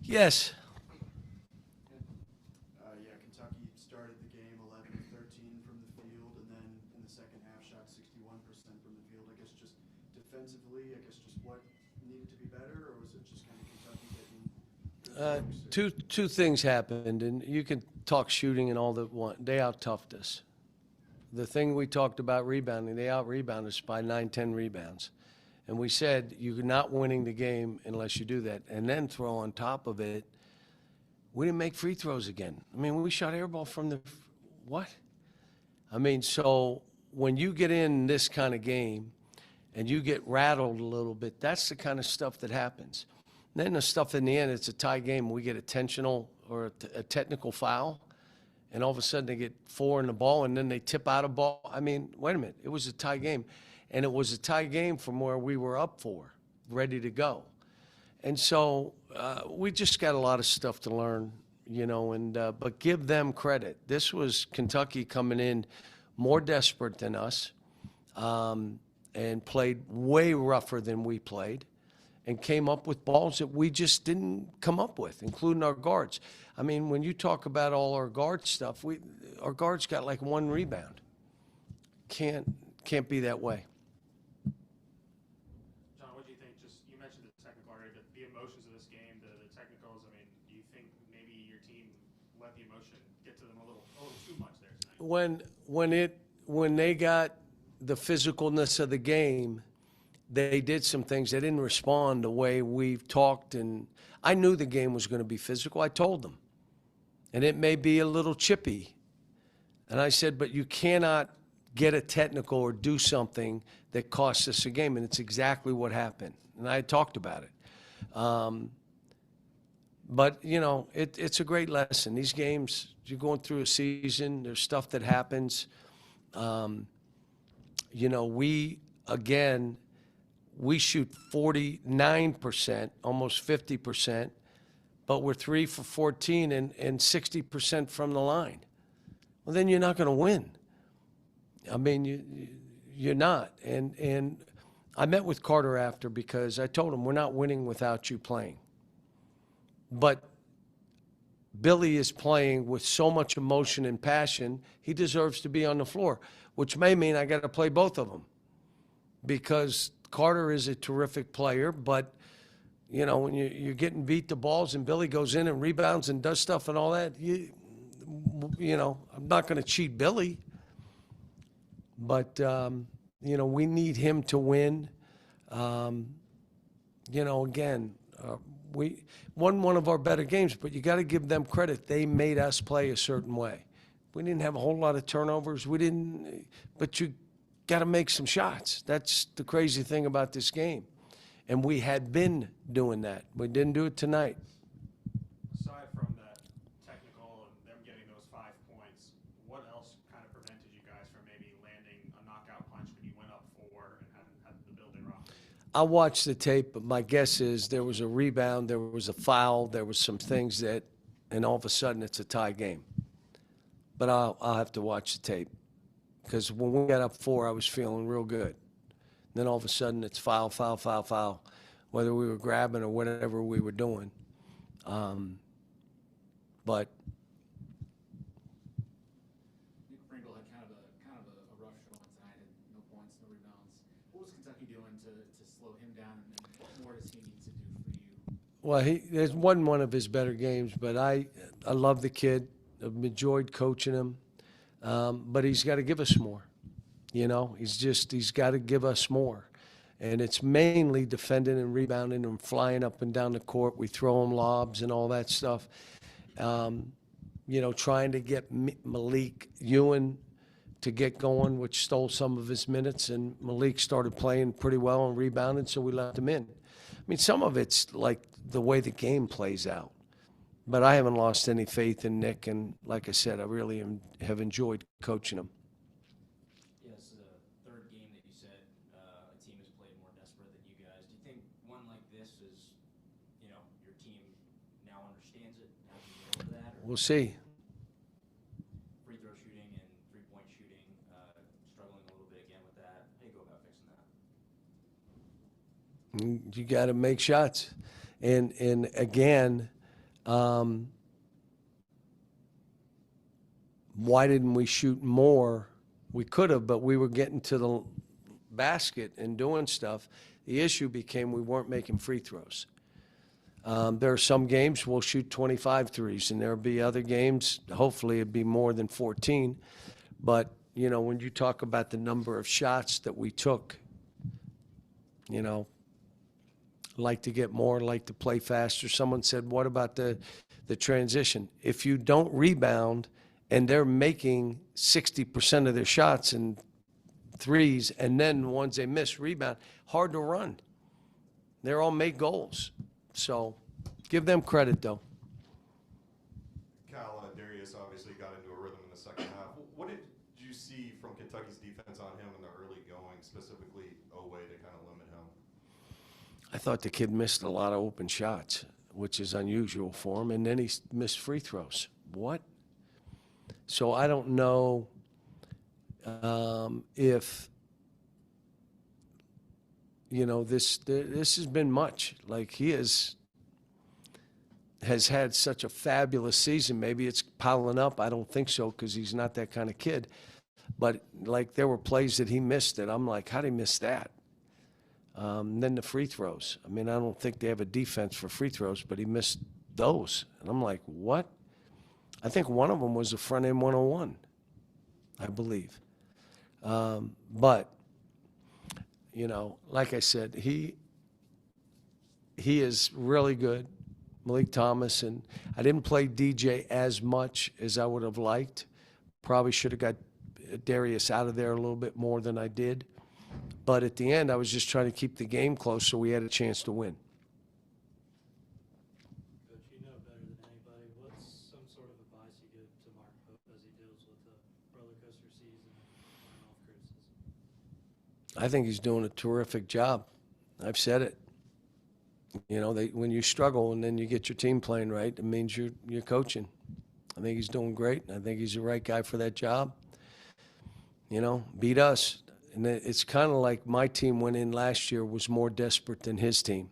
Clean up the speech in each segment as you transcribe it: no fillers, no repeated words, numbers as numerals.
Yes. Yeah, Kentucky started the game 11 of 13 from the field, and then in the second half shot 61% from the field. I guess just defensively, I guess just what needed to be better, or was it just kind of Kentucky getting good looks? Two things happened, and you can talk shooting and all that want. They out-toughed us. The thing we talked about rebounding, they out-rebounded us by 9, 10 rebounds. And we said, you're not winning the game unless you do that. And then throw on top of it, we didn't make free throws again. I mean, we shot air ball from the what? I mean, so when you get in this kind of game and you get rattled a little bit, that's the kind of stuff that happens. And then the stuff in the end, it's a tie game. We get a tensional or a technical foul, and all of a sudden they get 4 in the ball, and then they tip out a ball. I mean, wait a minute. It was a tie game. And it was a tie game from where we were up 4, ready to go. And so we just got a lot of stuff to learn, you know, but give them credit. This was Kentucky coming in more desperate than us and played way rougher than we played and came up with balls that we just didn't come up with, including our guards. I mean, when you talk about all our guard stuff, our guards got like 1 rebound. Can't be that way. What do you think? Just you mentioned the technical already, but the emotions of this game, the technicals. I mean, do you think maybe your team let the emotion get to them a little too much there tonight? When they got the physicalness of the game, they did some things. They didn't respond the way we've talked, and I knew the game was going to be physical. I told them, and it may be a little chippy. And I said, but you cannot get a technical or do something that costs us a game, and it's exactly what happened. And I talked about it. But, you know, it's a great lesson. These games, you're going through a season, there's stuff that happens. You know, we shoot 49%, almost 50%, but we're 3 for 14 and 60% from the line. Well, then you're not going to win. I mean, you're not. And I met with Carter after because I told him we're not winning without you playing. But Billy is playing with so much emotion and passion, he deserves to be on the floor, which may mean I got to play both of them because Carter is a terrific player, but, you know, when you're getting beat the balls and Billy goes in and rebounds and does stuff and all that, you know, I'm not going to cheat Billy. But, you know, we need him to win. You know, again, we won one of our better games, but you got to give them credit. They made us play a certain way. We didn't have a whole lot of turnovers. But you got to make some shots. That's the crazy thing about this game. And we had been doing that. We didn't do it tonight. Aside from that technical and them getting those 5 points, what else kind of prevented you guys from maybe landing a knockout punch when you went up 4 and had the building rocked? I watched the tape, but my guess is there was a rebound, there was a foul, there was some things that, and all of a sudden it's a tie game. But I'll have to watch the tape because when we got up 4, I was feeling real good. Then all of a sudden it's foul, foul, foul, foul, whether we were grabbing or whatever we were doing. But Nick Pringle had kind of a rough showing tonight, had no points, no rebounds. What was Kentucky doing to slow him down, and what more does he need to do for you? well, there's one of his better games, but I love the kid. I've enjoyed coaching him, but he's got to give us more. You know, he's got to give us more. And it's mainly defending and rebounding and flying up and down the court. We throw him lobs and all that stuff. You know, trying to get Malik Ewan to get going, which stole some of his minutes. And Malik started playing pretty well and rebounded, so we left him in. I mean, some of it's like the way the game plays out. But I haven't lost any faith in Nick. And like I said, I really have enjoyed coaching him. We'll see. Free throw shooting and three-point shooting, struggling a little bit again with that. How do you go about fixing that? You got to make shots. And again, Why didn't we shoot more? We could have, but we were getting to the basket and doing stuff. The issue became we weren't making free throws. There are some games we'll shoot 25 threes, and there'll be other games, hopefully it'd be more than 14. But, you know, when you talk about the number of shots that we took, you know, like to get more, like to play faster. Someone said, what about the transition? If you don't rebound and they're making 60% of their shots and threes, and then the ones they miss rebound, hard to run. They're all make goals. So give them credit, though. Cal, Darius obviously got into a rhythm in the second half. What did you see from Kentucky's defense on him in the early going, specifically Oweh, to kind of limit him? I thought the kid missed a lot of open shots, which is unusual for him, and then he missed free throws. What? So I don't know if, you know, this has been much. Like, he has had such a fabulous season. Maybe it's piling up. I don't think so, because he's not that kind of kid. But, like, there were plays that he missed that I'm like, how'd he miss that? Then the free throws. I mean, I don't think they have a defense for free throws, but he missed those. And I'm like, what? I think one of them was a front end 101, I believe. But, you know, like I said, he is really good, Malik Thomas. And I didn't play DJ as much as I would have liked. Probably should have got Darius out of there a little bit more than I did. But at the end, I was just trying to keep the game close so we had a chance to win. Coach, you know better than anybody. What's some sort of advice you give to Mark Pope as he deals with the roller coaster season and off criticism? I think he's doing a terrific job. I've said it. You know, when you struggle and then you get your team playing right, it means you're coaching. I think he's doing great. I think he's the right guy for that job. You know, beat us. And it's kind of like my team went in last year was more desperate than his team.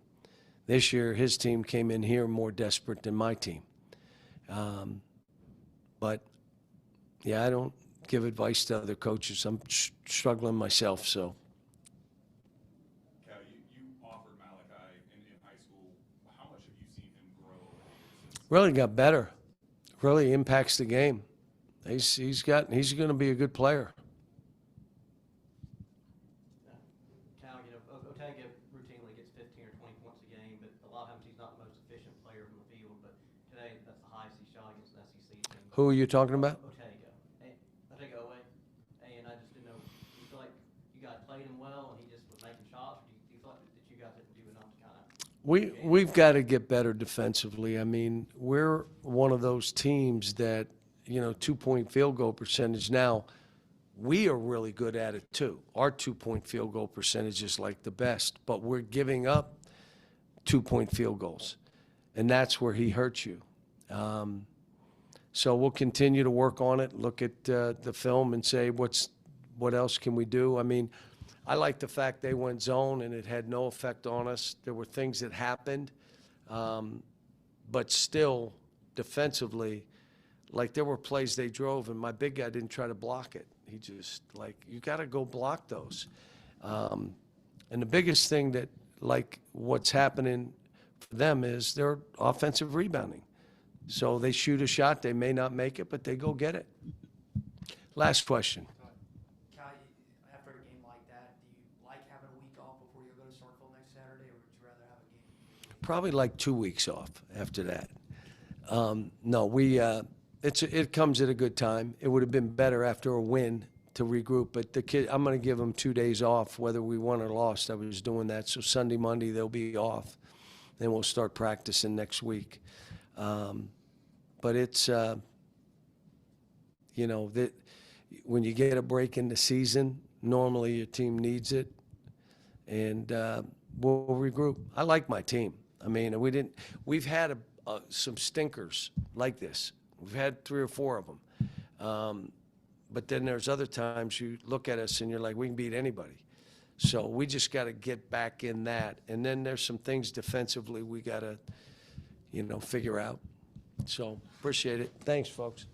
This year, his team came in here more desperate than my team. But, yeah, I don't give advice to other coaches. I'm struggling myself, so. Cal, you offered Malachi in high school. How much have you seen him grow over the years? Really got better. Really impacts the game. He's going to be a good player. Cal, you know, Otega routinely gets 15 or 20 points a game, but a lot of times he's not the most efficient player from the field. But today, that's the highest he shot against an SEC team. Who are you talking about? Otega Oweh. And I just didn't know, do you feel like you guys played him well and he just was making shots? Or do you feel like that you guys didn't do enough to kind of... We've got to get better defensively. I mean, we're one of those teams that, you know, 2-point field goal percentage now, we are really good at it too. Our 2-point field goal percentage is like the best, but we're giving up 2-point field goals, and that's where he hurts you. So we'll continue to work on it, look at the film and say what else can we do. I mean, I like the fact they went zone and it had no effect on us. There were things that happened, but still defensively, like there were plays they drove and my big guy didn't try to block it. He just, like, you got to go block those. And the biggest thing that, like, what's happening for them is their offensive rebounding. So they shoot a shot, they may not make it, but they go get it. Last question. Cal, after a game like that, do you like having a week off before you go to Starkville next Saturday, or would you rather have a game? Probably like 2 weeks off after that. No, it comes at a good time. It would have been better after a win to regroup, but the kid, I'm going to give them 2 days off, whether we won or lost. I was doing that. So Sunday, Monday, they'll be off. Then we'll start practicing next week. But it's, you know, that when you get a break in the season, normally your team needs it, and we'll regroup. I like my team. I mean, we've had some stinkers like this. We've had 3 or 4 of them. But then there's other times you look at us and you're like, we can beat anybody. So we just got to get back in that. And then there's some things defensively we got to, you know, figure out. So appreciate it. Thanks, folks.